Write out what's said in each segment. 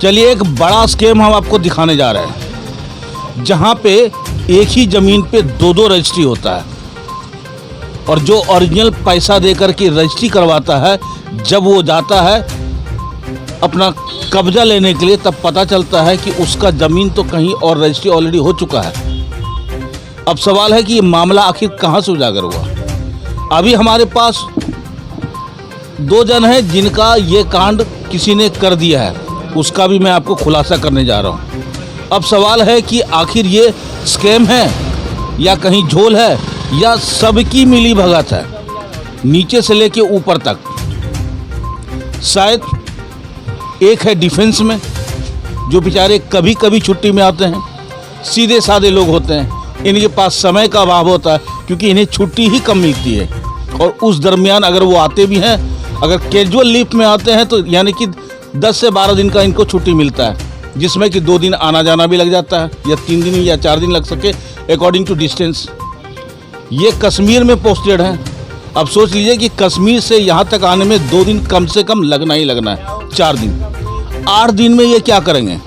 चलिए एक बड़ा स्कैम हम आपको दिखाने जा रहे हैं, जहां पे एक ही ज़मीन पे दो दो रजिस्ट्री होता है और जो ओरिजिनल पैसा देकर के रजिस्ट्री करवाता है, जब वो जाता है अपना कब्जा लेने के लिए, तब पता चलता है कि उसका ज़मीन तो कहीं और रजिस्ट्री ऑलरेडी हो चुका है। अब सवाल है कि ये मामला आखिर कहाँ से उजागर हुआ। अभी हमारे पास दो जन हैं जिनका ये कांड किसी ने कर दिया है, उसका भी मैं आपको खुलासा करने जा रहा हूँ। अब सवाल है कि आखिर ये स्कैम है या कहीं झोल है या सबकी मिली भगत है, नीचे से लेके ऊपर तक। शायद एक है डिफेंस में, जो बेचारे कभी कभी छुट्टी में आते हैं, सीधे साधे लोग होते हैं, इनके पास समय का अभाव होता है क्योंकि इन्हें छुट्टी ही कम मिलती है। और उस दरमियान अगर वो आते भी हैं, अगर कैजुअल लीव में आते हैं तो यानी कि 10 से 12 दिन का इनको छुट्टी मिलता है, जिसमें कि 2 दिन आना जाना भी लग जाता है, या 3 दिन या 4 दिन लग सके अकॉर्डिंग टू डिस्टेंस। ये कश्मीर में पोस्टेड हैं। अब सोच लीजिए कि कश्मीर से यहाँ तक आने में 2 दिन कम से कम लगना ही लगना है, 4 दिन। 8 दिन में ये क्या करेंगे,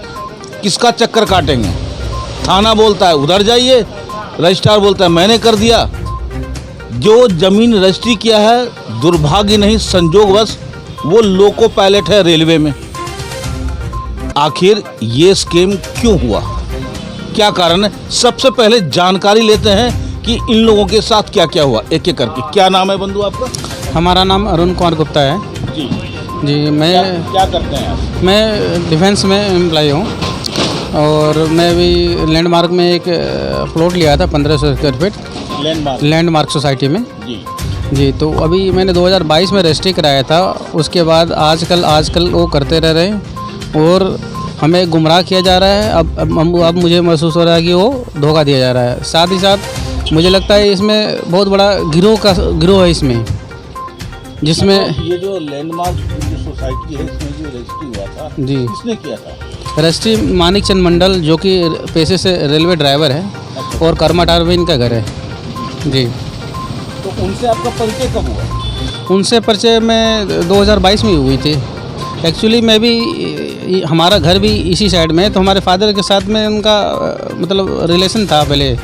किसका चक्कर काटेंगे। थाना बोलता है उधर जाइए, रजिस्ट्रार बोलता है मैंने कर दिया। जो ज़मीन रजिस्ट्री किया है, दुर्भाग्य नहीं संजोगवश वो लोको पायलट है रेलवे में। आखिर ये स्कीम क्यों हुआ, क्या कारण है, सबसे पहले जानकारी लेते हैं कि इन लोगों के साथ क्या क्या हुआ, एक एक करके। क्या नाम है बंधु आपका? हमारा नाम अरुण कुमार गुप्ता है जी। जी। मैं क्या करते हैं आप? मैं डिफेंस में एम्प्लॉय हूँ और मैं भी लैंडमार्क में एक प्लॉट लिया था 1500 स्क्वायर फीट लैंडमार्क सोसाइटी में जी। तो अभी मैंने 2022 में रजिस्ट्री कराया था। उसके बाद आजकल वो करते रह रहे हैं और हमें गुमराह किया जा रहा है। अब मुझे महसूस हो रहा है कि वो धोखा दिया जा रहा है। साथ ही साथ मुझे लगता है इसमें बहुत बड़ा गिरोह है इसमें, जिसमें ये जो लैंडमार्क जो सोसाइटी है, इसमें जो रजिस्ट्री हुआ था जी, किसने किया था? रजिस्ट्री मानिक चंद मंडल, जो कि पेशे से रेलवे ड्राइवर है और कर्माटार में इनका घर है जी। तो उनसे आपका परिचय कब हुआ? उनसे परिचय में 2022 में हुई थी। एक्चुअली मैं भी, हमारा घर भी इसी साइड में है, तो हमारे फादर के साथ में उनका मतलब रिलेशन था पहले।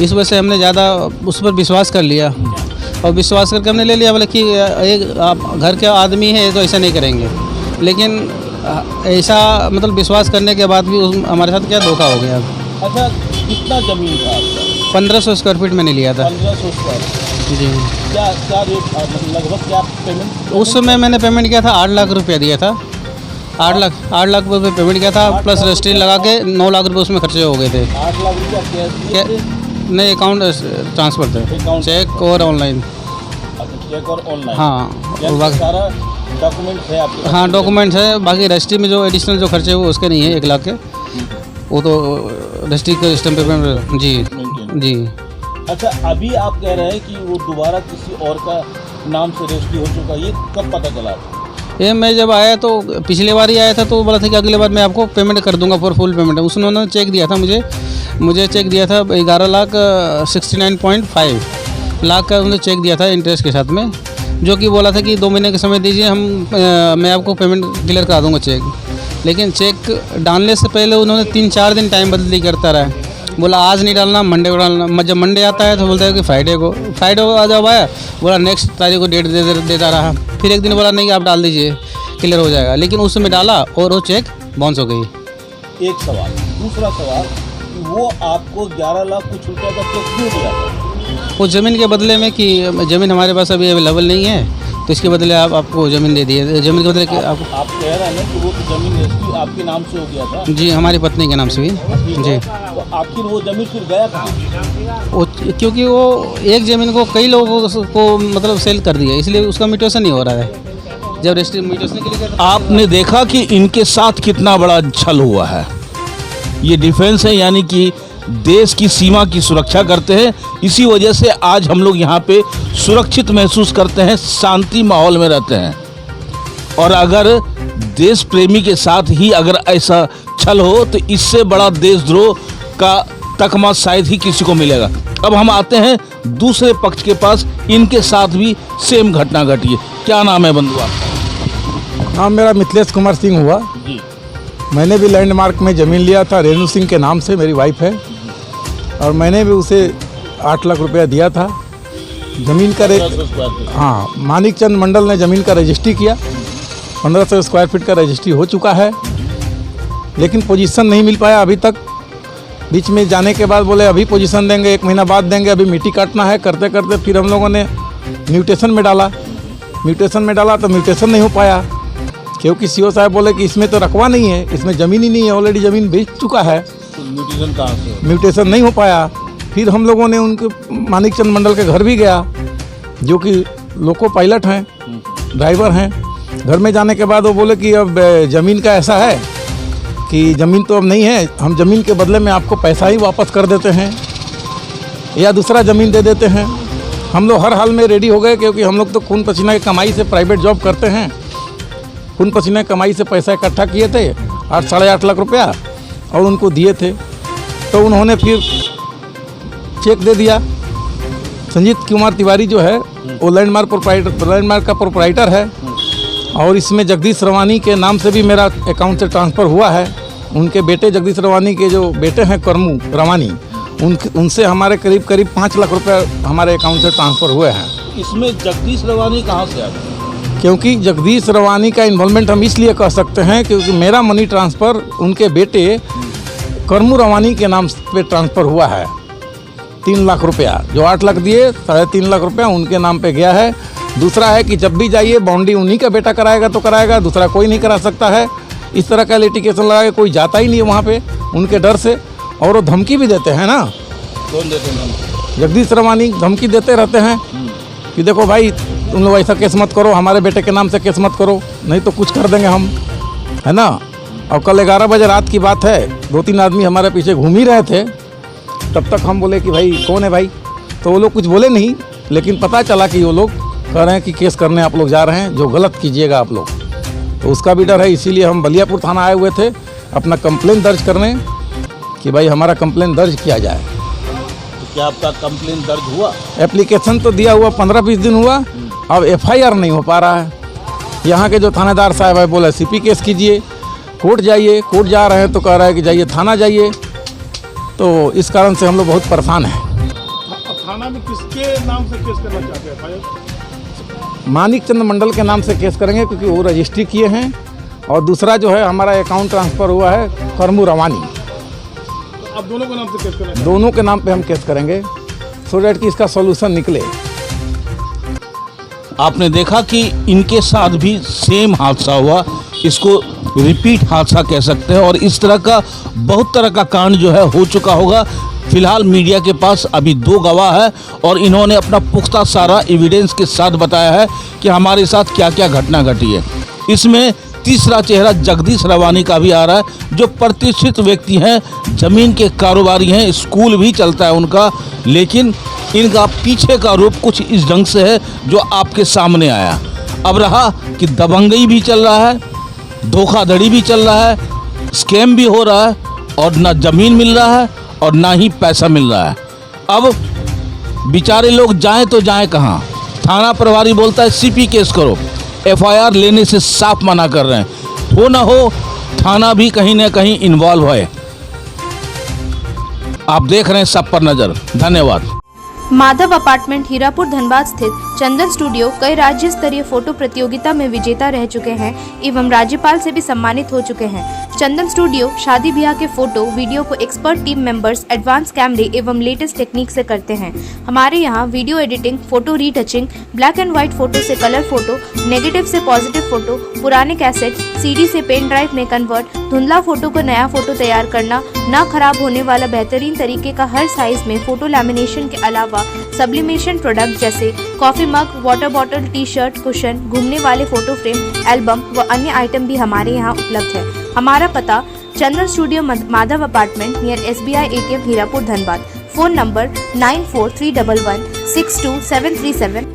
इस वजह से हमने ज़्यादा उस पर विश्वास कर लिया और विश्वास करके हमने ले लिया, बोले कि एक आप घर के आदमी है तो ऐसा नहीं करेंगे। लेकिन ऐसा मतलब विश्वास करने के बाद भी हमारे साथ क्या धोखा हो गया। अच्छा, कितना ज़मीन था आपका? 1500 स्क्वायर फीट मैंने लिया था 1500 स्क्वायर जी। क्या रेट था, लगभग क्या पेमेंट? उस समय मैंने पेमेंट किया था 8 लाख रुपया दिया था। 8 लाख रुपये पेमेंट किया था, प्लस रजिस्ट्री लगा के 9 लाख रुपये उसमें खर्चे हो गए थे। 8 लाख रुपया कैश? नहीं, अकाउंट ट्रांसफर थे, चेक और ऑनलाइन। चेक और ऑनलाइन? हाँ, और बाकी सारा डॉक्यूमेंट्स है आपके? हाँ, डॉक्यूमेंट्स है। बाकी रजिस्ट्री में जो एडिशनल जो खर्चे वो उसके नहीं है 1 लाख के, वो तो रजिस्ट्री के सिस्टम पे जी जी। अच्छा, अभी आप कह रहे हैं कि वो दोबारा किसी और का नाम से रजिस्ट्री हो चुका, ये कब पता चला? ये मैं जब आया तो पिछली बार ही आया था, तो बोला था कि अगले बार मैं आपको पेमेंट कर दूंगा फॉर फुल पेमेंट। उसने चेक दिया था मुझे चेक दिया था 11,69.5 लाख का उन्होंने चेक दिया था इंटरेस्ट के साथ में, जो कि बोला था कि 2 महीने का समय दीजिए, मैं आपको पेमेंट क्लियर करा दूंगा चेक। लेकिन चेक डालने से पहले उन्होंने 3-4 दिन टाइम बदली करता रहा। बोला आज नहीं डालना, मंडे को डालना। जब मंडे आता है तो बोलता है कि फ्राइडे को जब आया बोला नेक्स्ट तारीख को डेट देता रहा। फिर एक दिन बोला नहीं आप डाल दीजिए क्लियर हो जाएगा, लेकिन उस समय डाला और वो चेक बाउंस हो गई। एक सवाल। दूसरा सवाल, वो आपको 11 लाख कुछ रुपये का चेक क्यों दिया था? वो ज़मीन के बदले में कि ज़मीन हमारे पास अभी अवेलेबल नहीं है, तो इसके बदले आपको ज़मीन दे दिए। ज़मीन के बदले आप कह रहे हैं कि वो ज़मीन रजिस्ट्री आपके नाम से हो गया था? जी, हमारी पत्नी के नाम से भी जी। तो आखिर वो ज़मीन फिर गया कहाँ? वो क्योंकि वो एक ज़मीन को कई लोगों को मतलब सेल कर दिया, इसलिए उसका म्यूटेशन नहीं हो रहा है। जब रजिस्ट्री म्यूटेशन के लिए आपने देखा कि इनके साथ कितना बड़ा छल हुआ है। ये डिफेंस है, यानी कि देश की सीमा की सुरक्षा करते हैं। इसी वजह से आज हम लोग यहाँ पे सुरक्षित महसूस करते हैं, शांति माहौल में रहते हैं। और अगर देश प्रेमी के साथ ही अगर ऐसा छल हो तो इससे बड़ा देशद्रोह का तकमा शायद ही किसी को मिलेगा। अब हम आते हैं दूसरे पक्ष के पास, इनके साथ भी सेम घटना घटी है। क्या नाम है बंधु आपका? नाम मेरा मिथिलेश कुमार सिंह हुआ जी। मैंने भी लैंडमार्क में ज़मीन लिया था रेणु सिंह के नाम से, मेरी वाइफ है, और मैंने भी उसे 8 लाख रुपया दिया था। ज़मीन का हाँ, मानिक चंद मंडल ने ज़मीन का रजिस्ट्री किया, 1500 स्क्वायर फीट का रजिस्ट्री हो चुका है, लेकिन पोजीशन नहीं मिल पाया अभी तक। बीच में जाने के बाद बोले अभी पोजीशन देंगे, 1 महीना बाद देंगे, अभी मिट्टी काटना है। करते करते फिर हम लोगों ने म्यूटेशन में डाला तो म्यूटेशन नहीं हो पाया, क्योंकि सीओ साहब बोले कि इसमें तो रकबा नहीं है, इसमें ज़मीन ही नहीं है, ऑलरेडी ज़मीन बेच चुका है, तो म्यूटेशन कहाँ से? म्यूटेशन नहीं हो पाया। फिर हम लोगों ने उनके मानिक चंद मंडल के घर भी गया, जो कि लोको पायलट हैं, ड्राइवर हैं। घर में जाने के बाद वो बोले कि अब ज़मीन का ऐसा है कि ज़मीन तो अब नहीं है, हम ज़मीन के बदले में आपको पैसा ही वापस कर देते हैं या दूसरा ज़मीन दे देते हैं। हम लोग हर हाल में रेडी हो गए, क्योंकि हम लोग तो खून पसीना की कमाई से प्राइवेट जॉब करते हैं। खून पसीना की कमाई से पैसा इकट्ठा किए थे, 8-8.5 लाख रुपया, और उनको दिए थे। तो उन्होंने फिर चेक दे दिया। संजीत कुमार तिवारी जो है वो लैंडमार्क का प्रोप्राइटर है, और इसमें जगदीश रवानी के नाम से भी मेरा अकाउंट से ट्रांसफ़र हुआ है। उनके बेटे जगदीश रवानी के जो बेटे हैं करमू रवानी, उनसे हमारे करीब 5 लाख रुपए हमारे अकाउंट से ट्रांसफ़र हुए हैं। इसमें जगदीश रवानी कहाँ से आ गए? क्योंकि जगदीश रवानी का इन्वॉल्वमेंट हम इसलिए कह सकते हैं क्योंकि मेरा मनी ट्रांसफ़र उनके बेटे करमू रवानी के नाम पे ट्रांसफ़र हुआ है। 3 लाख रुपया, जो 8 लाख दिए, 3.5 लाख रुपया उनके नाम पे गया है। दूसरा है कि जब भी जाइए बाउंड्री उन्हीं का बेटा कराएगा तो कराएगा, दूसरा कोई नहीं करा सकता है। इस तरह का लिटिगेशन लगा के कोई जाता ही नहीं है वहाँ पे, उनके डर से। और वो धमकी भी देते हैं ना। कौन देते हैं? जगदीश रवानी धमकी देते रहते हैं कि देखो भाई तुम लोग ऐसा केस मत करो, हमारे बेटे के नाम से केस मत करो, नहीं तो कुछ कर देंगे हम, है ना। और कल 11 बजे रात की बात है, 2-3 आदमी हमारे पीछे घूम ही रहे थे। तब तक हम बोले कि भाई कौन है भाई, तो वो लोग कुछ बोले नहीं, लेकिन पता चला कि वो लोग कह रहे हैं कि केस करने आप लोग जा रहे हैं, जो गलत कीजिएगा आप लोग। तो उसका भी डर है, इसीलिए हम बलियापुर थाना आए हुए थे अपना कंप्लेन दर्ज करने कि भाई हमारा कंप्लेन दर्ज किया जाए। तो क्या आपका कंप्लेन दर्ज हुआ? एप्लीकेशन तो दिया हुआ 15-20 दिन हुआ, अब FIR नहीं हो पा रहा है। यहाँ के जो थानेदार साहब है बोले CP केस कीजिए, कोर्ट जाइए। कोर्ट जा रहे हैं तो कह रहा है कि जाइए थाना जाइए। तो इस कारण से हम लोग बहुत परेशान हैं। थाना में किसके नाम से केस करना चाहते हैं FIR? मानिक चंद मंडल के नाम से केस करेंगे, क्योंकि वो रजिस्ट्री किए हैं, और दूसरा जो है हमारा अकाउंट ट्रांसफ़र हुआ है करमू रवानी। तो आप दोनों के नाम से केस करना? दोनों के नाम पे हम केस करेंगे, सो डैट कि इसका सॉल्यूशन निकले। आपने देखा कि इनके साथ भी सेम हादसा हुआ, इसको रिपीट हादसा कह सकते हैं, और इस तरह का बहुत तरह का कांड जो है हो चुका होगा। फिलहाल मीडिया के पास अभी 2 गवाह है, और इन्होंने अपना पुख्ता सारा एविडेंस के साथ बताया है कि हमारे साथ क्या क्या घटना घटी है। इसमें तीसरा चेहरा जगदीश रवानी का भी आ रहा है, जो प्रतिष्ठित व्यक्ति हैं, ज़मीन के कारोबारी हैं, स्कूल भी चलता है उनका, लेकिन इनका पीछे का रूप कुछ इस ढंग से है जो आपके सामने आया। अब रहा कि दबंगई भी चल रहा है, धोखाधड़ी भी चल रहा है, स्कैम भी हो रहा है, और ना ज़मीन मिल रहा है और ना ही पैसा मिल रहा है। अब बेचारे लोग जाएं तो जाएं कहाँ? थाना प्रभारी बोलता है CP केस करो, FIR लेने से साफ मना कर रहे हैं। हो ना हो थाना भी कहीं ना कहीं इन्वॉल्व है। आप देख रहे हैं सब पर नज़र। धन्यवाद। माधव अपार्टमेंट हीरापुर धनबाद स्थित चंदन स्टूडियो कई राज्य स्तरीय फोटो प्रतियोगिता में विजेता रह चुके हैं एवं राज्यपाल से भी सम्मानित हो चुके हैं। चंदन स्टूडियो शादी ब्याह के फोटो वीडियो को एक्सपर्ट टीम मेंबर्स एडवांस कैमरे एवं लेटेस्ट टेक्निक से करते हैं। हमारे यहाँ video editing, photo retouching, black and white photo से कलर फोटो, नेगेटिव से पॉजिटिव फोटो, पुराने कैसेट CD से पेन ड्राइव में कन्वर्ट, धुंधला फोटो को नया फोटो तैयार करना, ना खराब होने वाला बेहतरीन तरीके का हर साइज में फोटो लैमिनेशन के अलावा सब्लिमेशन प्रोडक्ट जैसे coffee mug, water bottle, T-shirt, cushion, घूमने वाले फोटो फ्रेम, एल्बम व अन्य आइटम भी हमारे यहाँ उपलब्ध है। हमारा पता Chandan studio Madhav apartment near SBI ATM Hirapur Dhanbad. Phone number 9431162737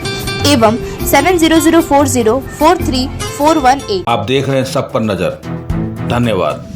एवं 7004043418। आप देख रहे हैं सब पर नज़र। धन्यवाद।